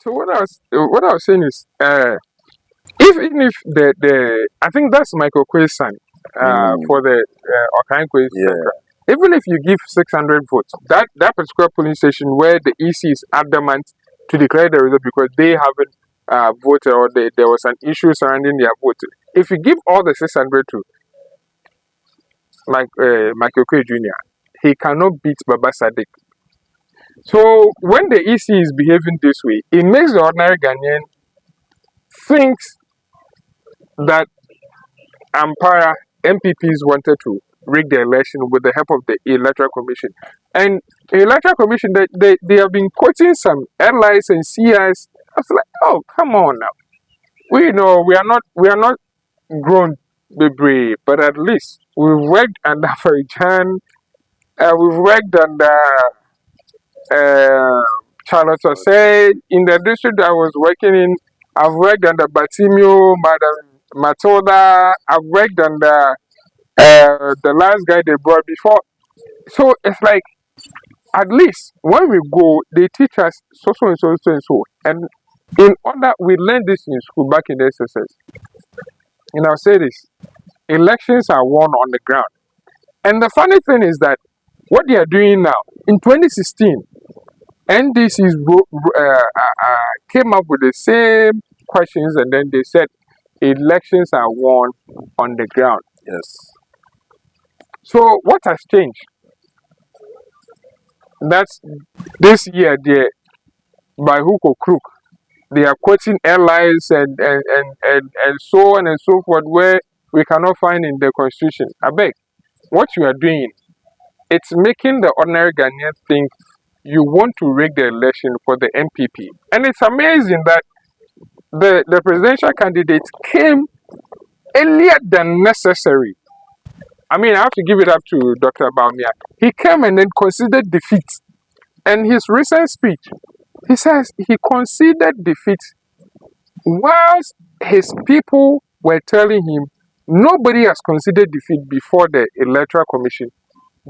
So what I was saying is, even if the I think that's Michael Quay's son, for the Okan Quay Yeah. Central. Even if you give 600 votes, that particular polling station where the EC is adamant to declare the result because they haven't voted or there was an issue surrounding their vote. If you give all the 600 to like Michael Quay Jr., he cannot beat Baba Sadiq. So when the EC is behaving this way, it makes the ordinary Ghanaian thinks that Ampara MPPs wanted to rig the election with the help of the Electoral Commission. And the Electoral Commission, they have been quoting some allies and CIs. I was like, oh, come on now. We know we are not grown brave, but at least we've worked under Farijan, we've worked under Charlotte Osei. In the district I was working in, I've worked under Batimio, Madam Matilda, I've worked under the last guy they brought before. So it's like at least when we go, they teach us so and so and so and so. And in order we learned this in school back in the SSS. And I'll say this: elections are won on the ground. And the funny thing is that what they are doing now in 2016, NDCs came up with the same questions, and then they said elections are won on the ground. Yes. So what has changed? That's this year, by hook or crook, they are quoting airlines and so on and so forth, where we cannot find in the constitution. I beg, what you are doing, it's making the ordinary Ghanaian think you want to rig the election for the MPP. And it's amazing that the presidential candidate came earlier than necessary. I mean, I have to give it up to Dr. Baumia. He came and then considered defeat. And his recent speech, he says he considered defeat whilst his people were telling him nobody has considered defeat before the Electoral Commission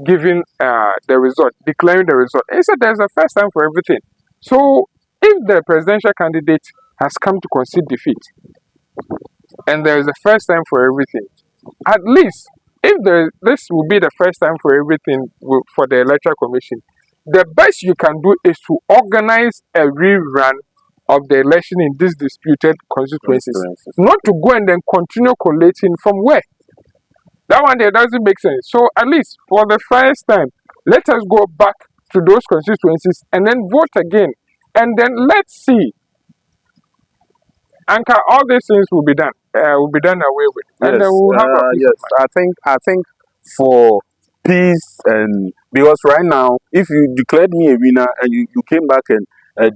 giving the result, declaring the result. He said there's a first time for everything. So if the presidential candidate has come to concede defeat and there is a first time for everything, at least if this will be the first time for everything for the Electoral Commission, the best you can do is to organize a rerun of the election in these disputed constituencies. Not to go and then continue collating from where? That one there doesn't make sense. So at least for the first time, let us go back to those constituencies and then vote again. And then let's see. Anka, all these things will be done away with. And Yes. then we'll have a peace of Yes. mind. I think for peace, and because right now, if you declared me a winner and you came back and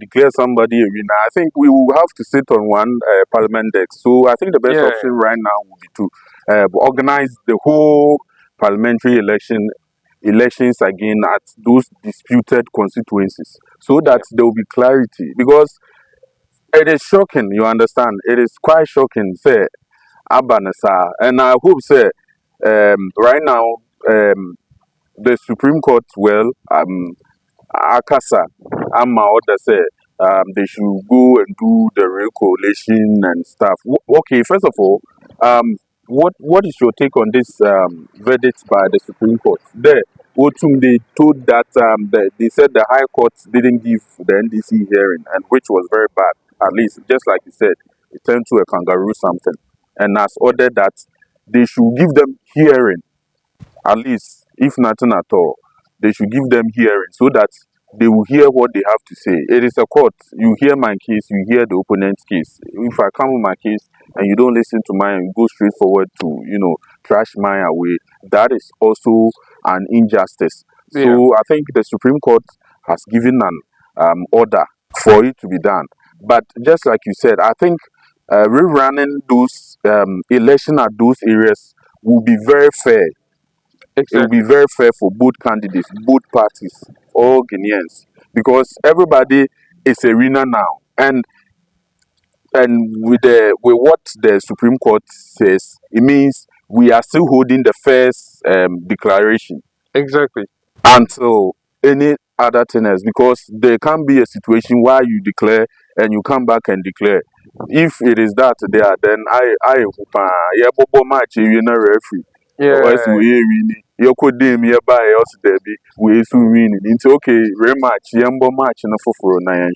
declare somebody a winner, I think we will have to sit on one parliament desk. So I think the best Yeah. option right now would be to organize the whole parliamentary elections again at those disputed constituencies, so that there will be clarity. Because it is shocking, you understand? It is quite shocking, say Abanasa, and I hope, say, right now, the Supreme Court, well, Akasa, Amma order say, they should go and do the re-collation and stuff. Okay, first of all, what is your take on this verdict by the Supreme Court? There, Otum, they told that they said the High Court didn't give the NDC hearing, and which was very bad. At least, just like you said, it turned to a kangaroo something, and has ordered that they should give them hearing, at least, if nothing at all, they should give them hearing so that they will hear what they have to say. It is a court. You hear my case, you hear the opponent's case. If I come with my case and you don't listen to mine, you go straight forward to, trash mine away, that is also an injustice. Yeah. So I think the Supreme Court has given an order for it to be done. But just like you said, I think rerunning those election at those areas will be very fair. It will be very fair for both candidates, both parties, all Guineans, because everybody is a winner now. And with what the Supreme Court says, it means we are still holding the first declaration Exactly. until any other thing else, because there can be a situation where you declare and you come back and declare. If it is that there, then yeah, bobo match you know referee. Or else Yeah, we win. You could dim here by us there be we soon win. It's okay, rematch, yambo match and a for nine.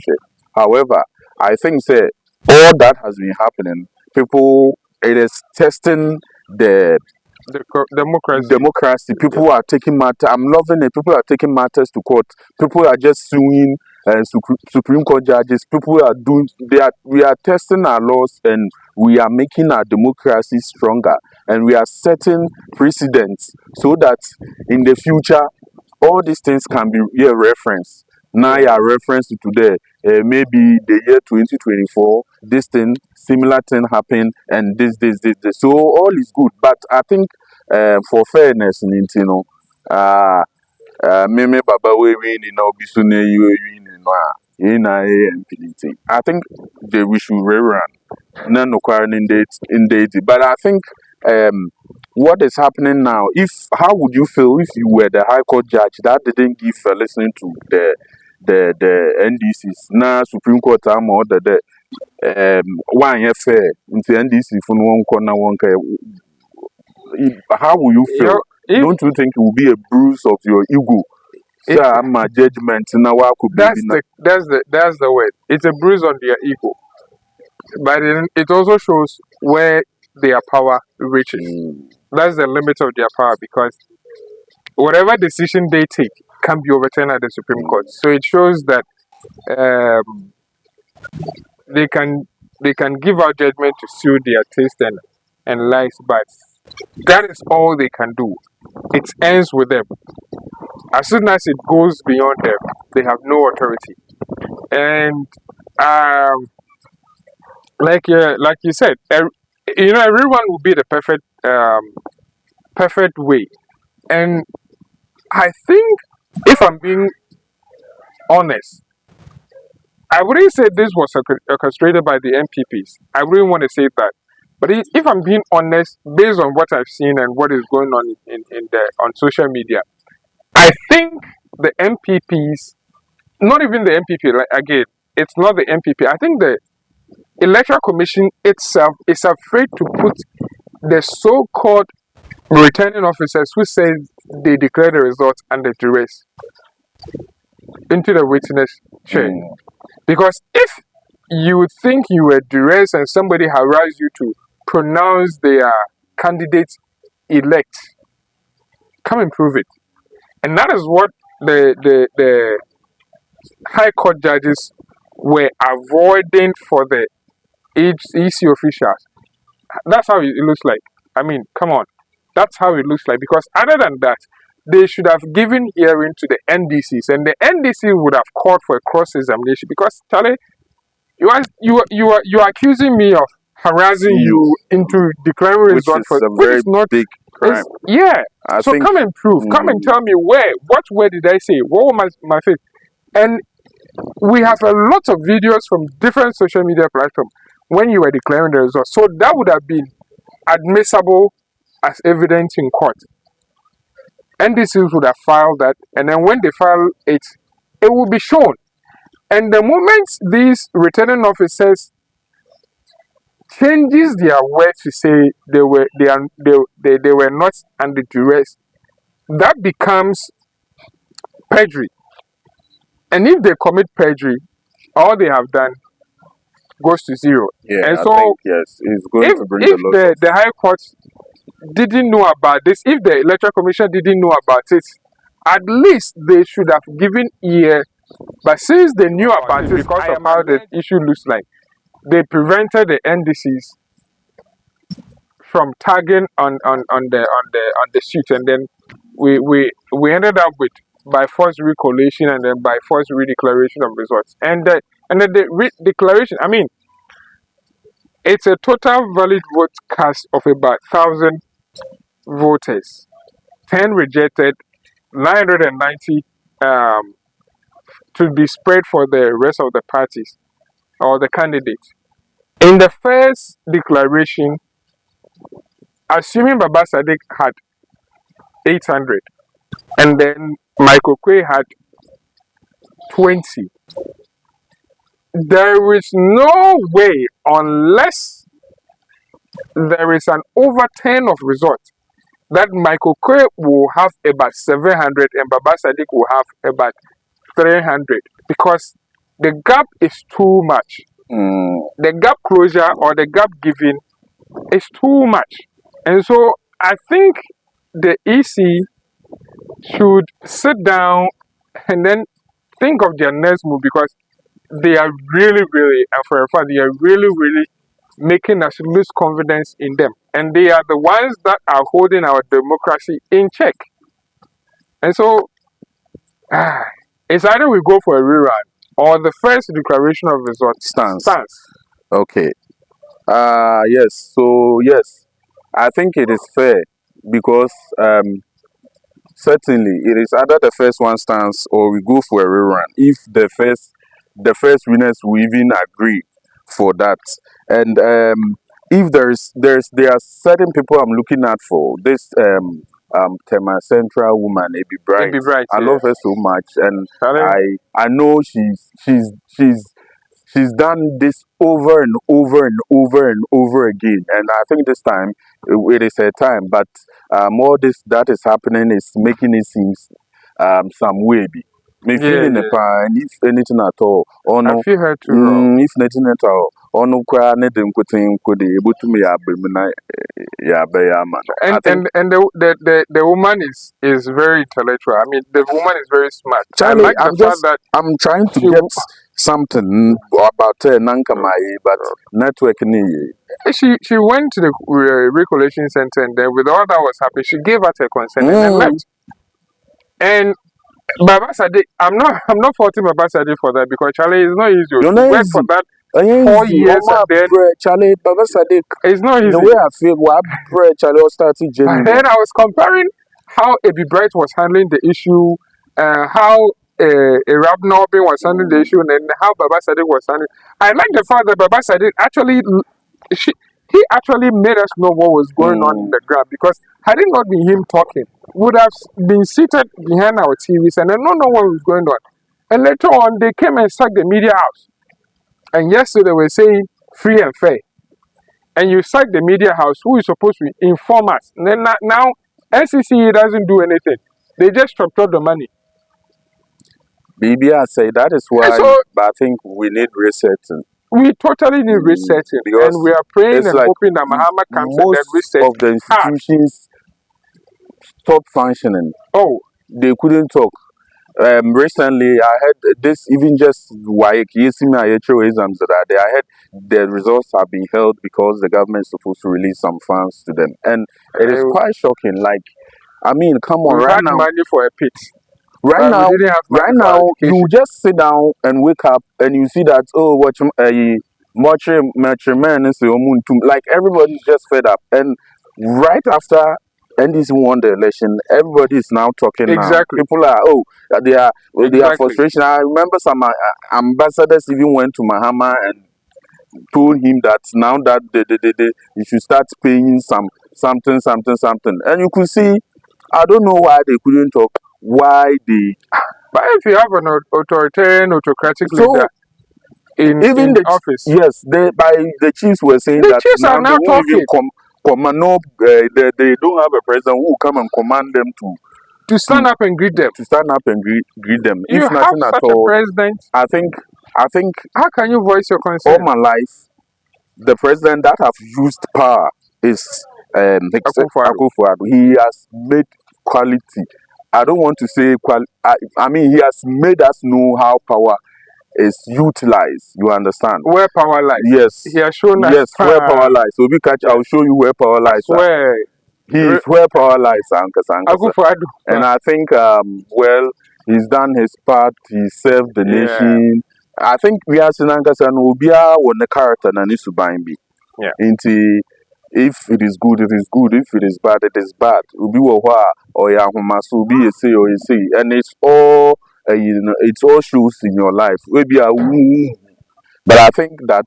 However, I think say all that has been happening. People, it is testing the democracy. democracy. People are taking matter. I'm loving it. People are taking matters to court. People are just suing Supreme Court judges. People are doing. They are. We are testing our laws and we are making our democracy stronger. And we are setting precedents so that in the future all these things can be a reference. Now, Yeah. yeah, reference to today. Maybe the year 2024, this thing, similar thing happened, and this. So all is good. But I think for fairness, you know, me baba we win in obisu na you win in I think we should rerun. No in date. But I think what is happening now, if how would you feel if you were the high court judge that didn't give listening to the NDCs na Supreme Court or the one year fair into NDC for one corner one how will you You feel? know, if Don't you think it will be a bruise of your ego? it, Sir, my judgment now I could be that's the word. It's a bruise on their ego, but it also shows where their power reaches. That's the limit of their power, because whatever decision they take can be overturned at the Supreme Court. So it shows that um, they can they can give out judgment to suit their taste and likes, but that is all they can do. It ends with them. As soon as it goes beyond them, they have no authority. And um, like you said, everyone will be the perfect way. And I think, if I'm being honest, I wouldn't say this was orchestrated by the MPPs. I wouldn't want to say that. But if I'm being honest, based on what I've seen and what is going on on social media, I think the MPPs, not even the MPP, like, again, it's not the MPP. I think the Electoral Commission itself is afraid to put the so-called returning officers who say they declare the results under duress into the witness chair. Because if you think you were duress and somebody harassed you to pronounce their candidate elect, come and prove it. And that is what the high court judges were avoiding for the EC officials. That's how it looks like. I mean, come on. That's how it looks like. Because other than that, they should have given hearing to the NDCs, and the NDC would have called for a cross-examination. Because Charlie, you are accusing me of harassing you into declaring which result is for a which very is not big crime. yeah. I So think come and prove. Come and tell me what word did I say? What was my face? And we have a lot of videos from different social media platforms when you were declaring the result. So that would have been admissible as evidence in court. NDCs would have filed that, and then when they file it, it will be shown. And the moment these returning officers changes their words to say they were not under duress, that becomes perjury. And if they commit perjury, all they have done goes to zero. yeah, And I so think yes, it's going to bring a if lot of the High Court didn't know about this, if the Electoral Commission didn't know about it, at least they should have given ear. But since they knew about it because of how the issue looks like, they prevented the NDCs from tagging on the suit, and then we ended up with by force re-collation and then by force re-declaration of results. And the declaration, I mean, it's a total valid vote cast of about 1,000 voters. 10 rejected, 990 um, to be spread for the rest of the parties or the candidates. In the first declaration, assuming Baba Sadiq had 800, and then Michael Quay had 20. There is no way, unless there is an overturn of results, that Michael Kwe will have about 700 and Baba Sadiq will have about 300, because the gap is too much. The gap closure or the gap giving is too much. And so I think the EC should sit down and then think of their next move, because they are really, really, and for a fact, they are really, really making us lose confidence in them. And they are the ones that are holding our democracy in check. And so, it's either we go for a rerun or the first declaration of results Stance. stands. Okay. Yes. So yes, I think it is fair because certainly it is either the first one stands or we go for a rerun. If the first winners will even agree for that, and if there are certain people I'm looking at for this Tema Central woman, Ebi Bright. It'd be bright. I love her so much, and Charlie, I know she's done this over and over and over and over again, and I think this time it is her time. But all this that is happening is making it seem some way. Me feeling yeah. and if anything at all, or I no, feel her too wrong. if nothing at all, or no, cry, nothing could able to me, yeah, man. I think And the woman is very intellectual. I mean, the woman is very smart. Charlie, I like the fact that I'm trying to she get something about Nankamai, but network ni. she went to the re-collation center, and then with all that was happening, she gave us her consent and then left. And Baba Sadiq, I'm not faulting Baba Sadiq for that, because Charlie, it's not easy. You're To not work easy. for that Easy. 4 years and then Charlie, Baba Sadiq. it's not easy. The way I feel, what Charlie started And then I was comparing how Ebi Bright was handling the issue, how Arab Norbin was handling the issue, and then how Baba Sadiq was handling. I like the fact that Baba Sadiq actually, he actually made us know what was going on in the ground, because had it not been him talking, we would have been seated behind our TVs and then not know what was going on. And later on, they came and sacked the media house. And yesterday they were saying free and fair. And you sack the media house, who is supposed to inform us. And then now NCCE doesn't do anything. They just chop the money. BB, I say that is why, So, but I think we need resetting. We totally need resetting, and we are praying and like hoping that Mahama comes and then most resets of the institutions stop functioning. Oh, they couldn't talk. Recently, I heard this even just why exams that I heard the results have been held because the government is supposed to release some funds to them, and it is quite shocking. Like, I mean, come on, we've right had now, money for a pit. right now, we didn't have money right for now, education. you just sit down and wake up and you see that what much man is like everybody's just fed up, and right after NDC won the election, everybody is now talking. Exactly. Now people are they are frustration. I remember some ambassadors even went to Mahama and told him that now that you should start paying something, and you could see, I don't know why they couldn't talk, why they. But if you have an authoritarian, autocratic leader in the office, yes, by the chiefs were saying the that chiefs now are now they won't talking. even command. No, they don't have a president who will come and command them to stand up and greet them. To stand up and greet them. You if have nothing such at all, a president. I think. How can you voice your concern? All my life, the president that have used power is Akufo-Addo. He has made quality. I don't want to say I mean, he has made us know how power is utilized. You understand? Where power lies. Yes. He has shown us. Yes, where power lies. So I'll show you where power lies. Where he is where power lies, Akufo-Addo. And I think well, he's done his part. He served the nation. I think we are Sinankasa and Ubia on the character and Isubaimbi. Yeah. If it is good, it is good. If it is bad, it is bad. Ubi or Yahumasu be a say or a say, and it's all it's all shoes in your life. Maybe but I think that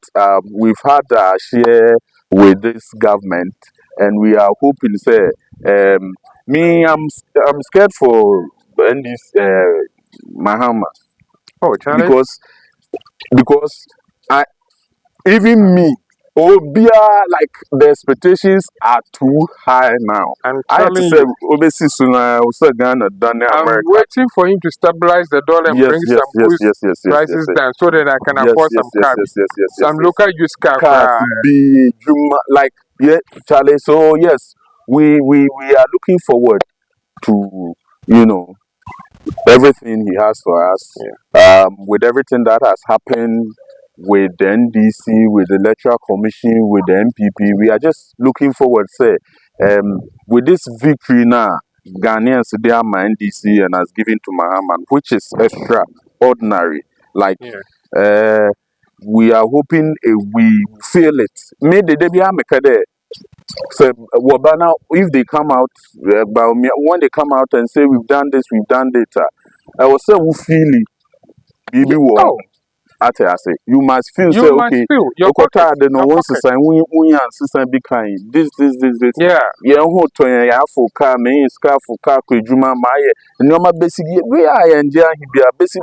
we've had a share with this government, and we are hoping, say, I'm scared for this Mahama. Oh, Charlie. Because I even me, like the expectations are too high now. I'm I had to telling say, you. obviously, soon I was Ghana, done I'm America. waiting for him to stabilize the dollar and Yes, bring yes, some yes, goods yes, yes, yes, prices yes, down so that I can yes, afford yes, some yes, car, yes, yes, yes, yes, some yes. local use car. Cars be like yeah, Charlie. So yes, we are looking forward to everything he has for us. With everything that has happened with the NDC, with the Electoral Commission, with the MPP, we are just looking forward. Say, with this victory now, Ghanaians they are my NDC and has given to Mahaman, which is extraordinary. Like, Yeah. we are hoping we feel it. Maybe they be there. So, Wabana, if they come out, when they come out and say we've done this, we've done that, I will say we feel it. Yeah. Bibi Oh, I say you must feel say you must okay. feel your pocket. Okota de no Your one pocket. sisan we sisan be kind. This. Yeah. Yeah, who to ya for car, me is car for car kujuma maye. Nyoma basic we are enjoy be basic.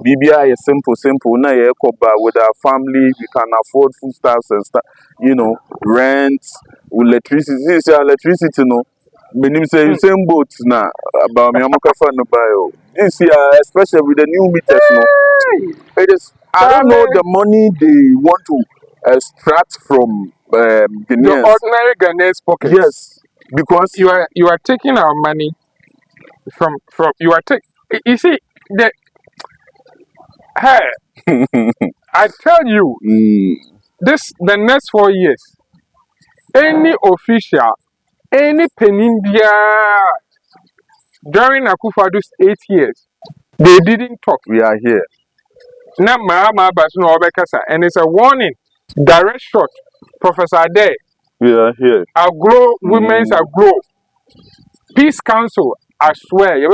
Bibi are simple. Na ye koba with our family, we can afford foodstuffs and stuff. Rent, electricity. This is electricity no. Meaning say you Mm. same boat na about me amaka no buy. This year, especially with the new meters, Hey, it is. I don't know Charlie, the money they want to extract from the Ghanaians. ordinary Ghanaians pockets. Yes, because You are taking our money from you are taking. You see the hey, I tell you mm, the next 4 years, any official, any penindia during Akufado's 8 years, they didn't talk. we are here. Na Mahama Basuno Obekasa, and it's a warning. Direct shot. Professor Ade, We are here. Agro, Women's Mm, Agro, Peace Council, I swear, we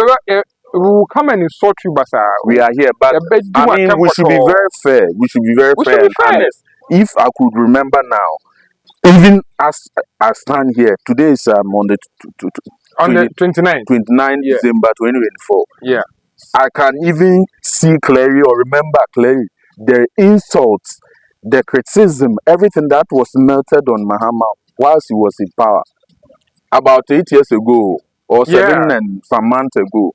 will come and insult you, Basa. we are here. But I mean, we should be very fair. We should be very We should fair be and fair honest. If I could remember now, even as I stand here, today is on the on the 29th. 29 Yeah, December 2024. yeah, I can even see clearly or remember clearly the insults, the criticism, everything that was melted on Mahama whilst he was in power about 8 years ago or yeah. 7 and some months ago.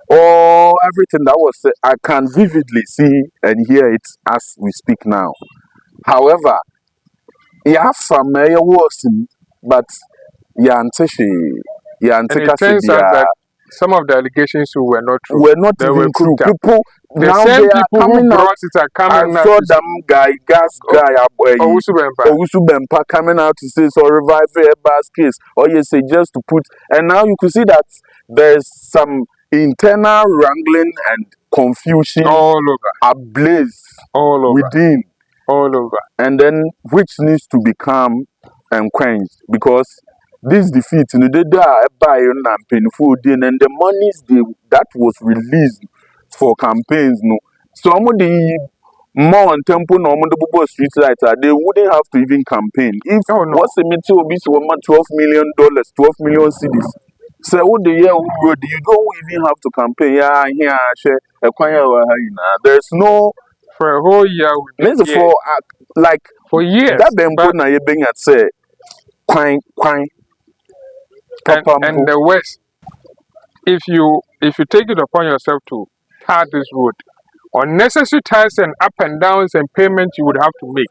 Or everything that was said, I can vividly see and hear it as we speak now. However, yeah, familiar was, but yeah, And it turns out that some of the allegations were not true. were not They were even true. cooked up. People The now same they are people who coming out. brought it are I coming now saw to say, them gas oh, guy Owusu-Bempah. Bempa coming out to say so revive Airba's case. Or you say just to put and now you can see that there's some internal wrangling and confusion all over, ablaze all over, within all over. and then which needs to be calm and quenched because this defeat you know, they buy and painful and the monies that was released for campaigns no some of the more on temple no the street lights they wouldn't have to even campaign if Oh no, what's the material be so $12 million 12 million cedis so what the year you don't even have to campaign yeah here share there's no for a whole year we've been means here for like for that years. bempo But na ye bring at say quine papa and mpo the West, if you take it upon yourself to tar this road, unnecessary tires and up and downs and payments you would have to make.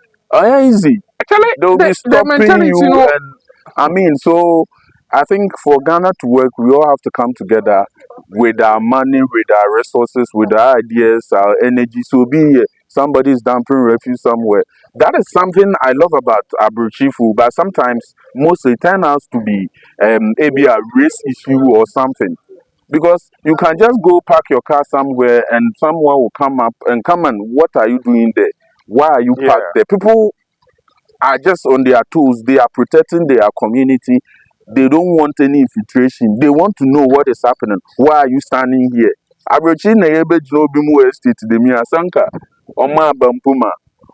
easy Actually, they'll be the stopping mentality, you and I mean so I think for Ghana to work we all have to come together with our money with our resources with our ideas our energy so be here somebody is dumping refuse somewhere that is something I love about Abrochifu but sometimes mostly turn out to be maybe a race issue or something because you can just go park your car somewhere and someone will come up and come and what are you doing there why are you yeah, parked there people are just on their toes. They are protecting their community. They don't want any infiltration. They want to know what is happening. Why are you standing here? Abrochi na ebe Jinobimu estate de mi asanka. Oma bampuma.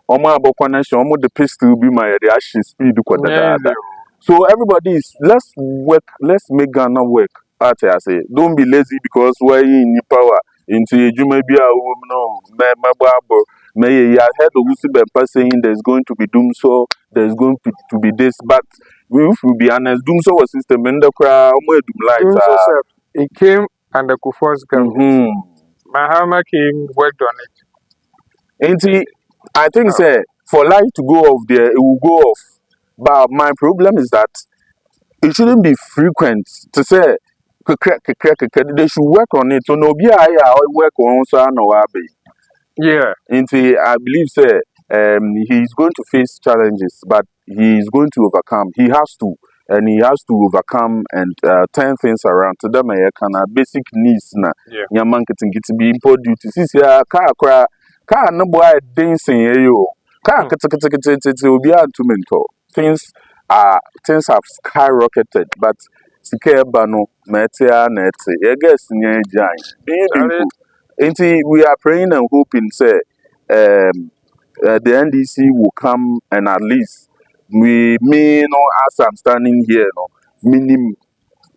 Oma abokwanesha. Omo the pistol be my the ashes speed kwa yes, dada. So everybody is let's work. Let's make Ghana work. Ate I say, don't be lazy because we're in power. into Jumabia no Mababo. May I heard of Usibe saying there's going to be doom so there's going to be this, but we will be honest, doom so was system in the crowd, Doing so, sir, it came under Kufuor's government. Mahama came, worked on it. And I think say for life to go off there, it will go off. But my problem is that it shouldn't be frequent to say they should work on it. So no be I work on so no abe. Yeah. And I believe say he's going to face challenges, but he's going to overcome. He has to. And he has to overcome and turn things around. To them, basic needs na. Yeah. Yaman getting be import duty. See, car no boy dancing yo. Car will be hard to mentor. Things have skyrocketed, but sike bano metia net. I guess nye giant. We are praying and hoping say the NDC will come and at least we may know as I'm standing here, no, meaning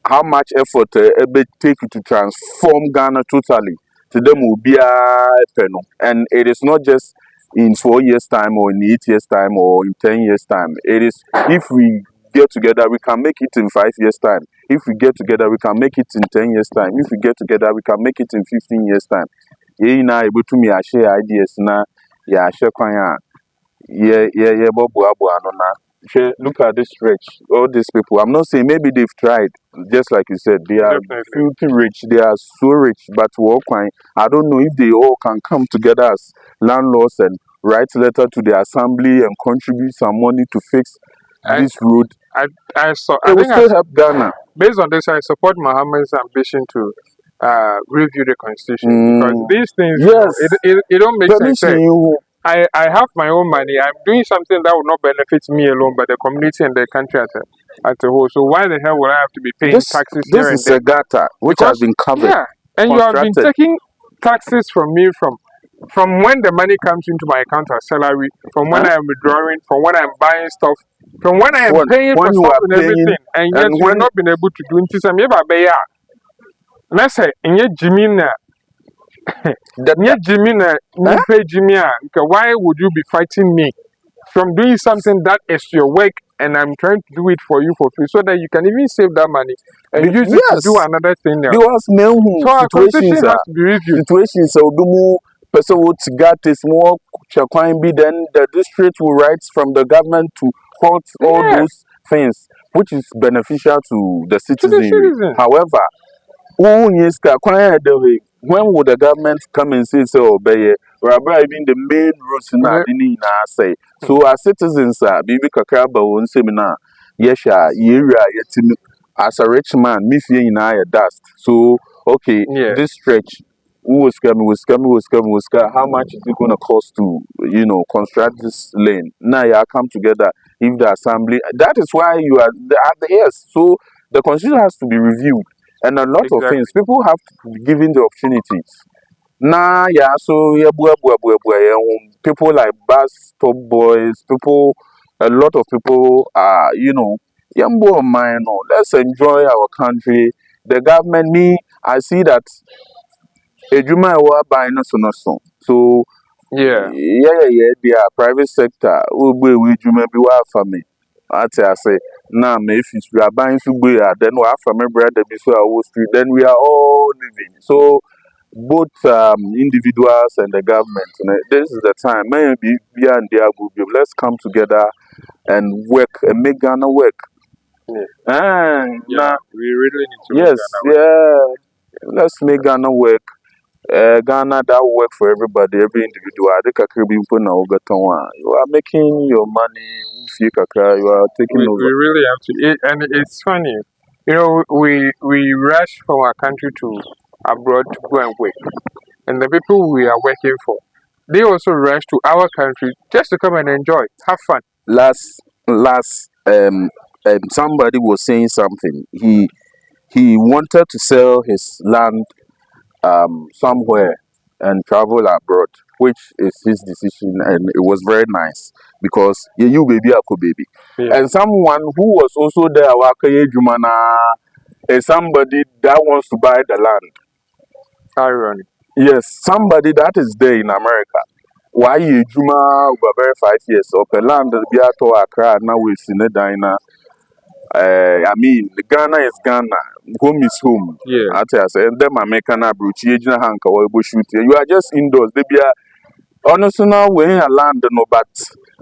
how much effort it take to transform Ghana totally. To them will be a penal, and it is not just in 4 years' time or in 8 years' time or in 10 years' time. It is if we get together, we can make it in 5 years' time. If we get together, we can make it in 10 years' time. If we get together, we can make it in 15 years' time. Yeah, now able to me share ideas now. Yeah, share kwanya. Yeah, look at this rich, all these people. I'm not saying maybe they've tried, just like you said, they are filthy rich, they are so rich, but I don't know if they all can come together as landlords and write letter to the assembly and contribute some money to fix this road. I will still help Ghana. Based on this, I support Mohammed's ambition to review the constitution because these things, it don't make sense. I have my own money. I'm doing something that will not benefit me alone, but the community and the country as a whole. So why the hell would I have to be paying taxes here and there? This is a gata which has been covered. Yeah, and you have been taking taxes from me from when the money comes into my account as salary, from when I am withdrawing, from when I'm buying stuff, from when I am paying for stuff and everything, and yet you've not been able to do anything. So maybe let's say in your Jimmy why would you be fighting me from doing something that is your work and I'm trying to do it for you for free so that you can even save that money and use it to do another thing now. Because so our constitution has to be reviewed. Situations person would get this more be then the district will write from the government to halt all those things which is beneficial to the citizen. However, when would the government come and say so obey even the main roads in our say so as citizens bibi kakraba won seminar yesha area yetimi as a rich man me fee in our dust so okay this stretch who was coming how much is it going to cost to construct this lane now you come together if the assembly that is why you are at the yes so the constitution has to be reviewed. And a lot of things, people have to be given the opportunities. Nah, yeah, so people like bus stop boys, a lot of people are, let's enjoy our country. The government, I see that Ejuma wa buying so they are private sector. We for me. I say, now if we are buying Subuya, then we have family brother before our street, then we are all living. So both individuals and the government, this is the time. Maybe we and their group, let's come together and work and make Ghana work. We really need to make Ghana work. Let's make Ghana work. Ghana that will work for everybody, every individual. You are making your money. You are taking over. We really have to, and it's funny. We rush from our country to abroad to go and work, and the people we are working for, they also rush to our country just to come and enjoy, have fun. Last, somebody was saying something. He wanted to sell his land somewhere and travel abroad, which is his decision, and it was very nice because you baby ako baby. And someone who was also there is somebody that wants to buy the land. Irony. Yes, somebody that is there in America. Why you juma over very 5 years or per land be at Accra now we see Dina. I mean, Ghana is Ghana. Home is home. Yeah. I tell you, and them American abroach, hanka or shoot. You are just indoors. They be honestly now we in a land no, but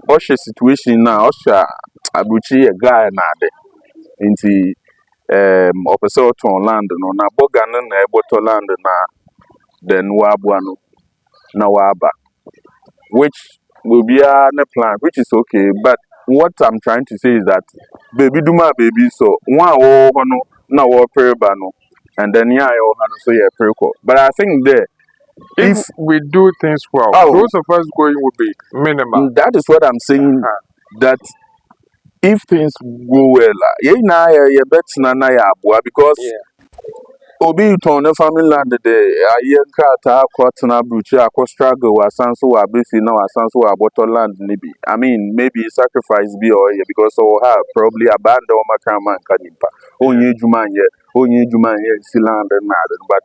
Osha situation now, Osha abroach a guy now. Into opposite on land no na bogan na eboto land na then wabuano na waba, which will be a plan, which is okay. But what I'm trying to say is that baby do my baby so one oh no na war bano and then yeah oh so yeah perico. But I think there If if we do things well, oh those of us going will be minimal. that is what I'm saying, that if things go well, yeah na yeah bet na ya because Yeah. Obi turn the family land the ayen kata kwatna bruchi akwa struggle wasanso wa bisi na wasanso wa bottom land nibi. I mean maybe sacrifice be or yeah, because so have probably abandon o makama kanimpa. Onye juma ye si land na but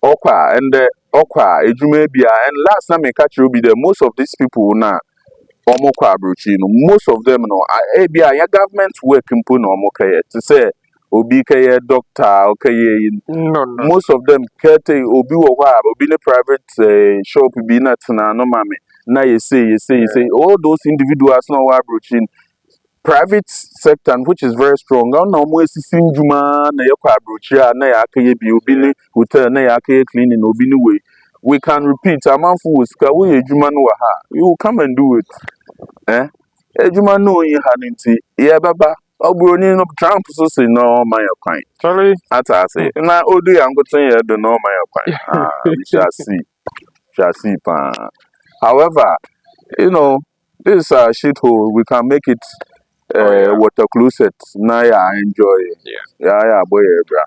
okwa and okwa ejume bia, and last time I catch you be there, most of these people na omokwa bruchi no, most of them no bia ya government work impo no omokaye to say obi kaye doctor okay. No. Most of them kete obi wo hwa obi ne private shop bi na tena no mame na you say all those individuals no wa approaching private sector, which is very strong. Na mo esisi njuma na yakwa approach na ya akaye bi obi ne hotel na ya akaye cleaning obi ne way. We can repeat amanfo woska we ejuma no wa ha, you come and do it ejuma no yin ha nti ye baba obroni no Trump so say no man yakwan. Charlie. Say na odu ya ngoten ye do no man yakwan. We shall see pa. However, this is a shithole. We can make it water closet. Na ya enjoy. Yeah, boy, bra.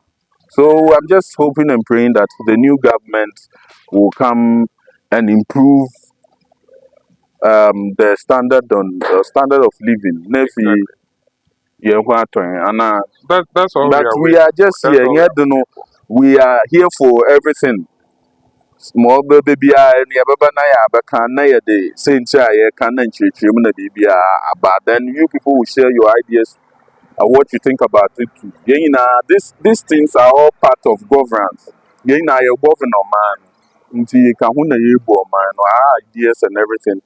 So I'm just hoping and praying that the new government will come and improve the standard of living. Exactly. That's all But we we are just here. We are here for everything. Small baby, and Yababa Naya, Bakana, the Saint Chaya, Canan Chimuna Bibia, but then you people will share your ideas what you think about it too. These things are all part of governance. Your governor man, into Kahuna Yibo man, our ideas and everything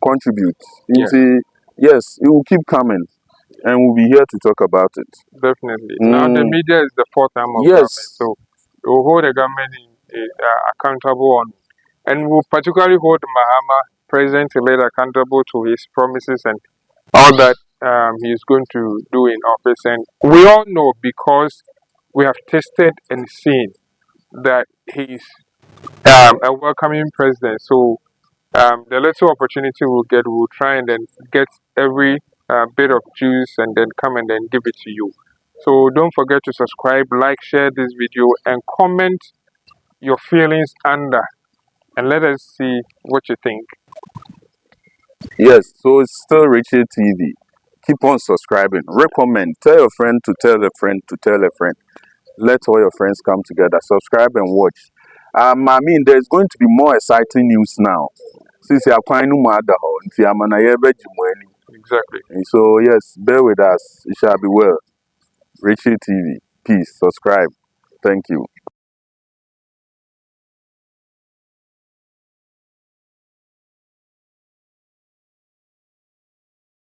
contribute. Into yes, it will keep coming, and we'll be here to talk about it. Definitely. Now the media is the fourth arm of government, so we'll hold the government accountable on, and we'll particularly hold Mahama, president-elect, accountable to his promises and all that he's going to do in office. And we all know, because we have tested and seen that he's a welcoming president. So the little opportunity we'll get, we'll try and then get every bit of juice and then come and then give it to you. So don't forget to subscribe, like, share this video, and comment your feelings under, and let us see what you think. Yes, so it's still Richard TV. Keep on subscribing. Recommend. Tell your friend to tell a friend to tell a friend. Let all your friends come together. Subscribe and watch. I mean, there's going to be more exciting news now. Since you are quite no matter Exactly. so yes, bear with us. It shall be well. Richard TV. Peace. Subscribe. Thank you.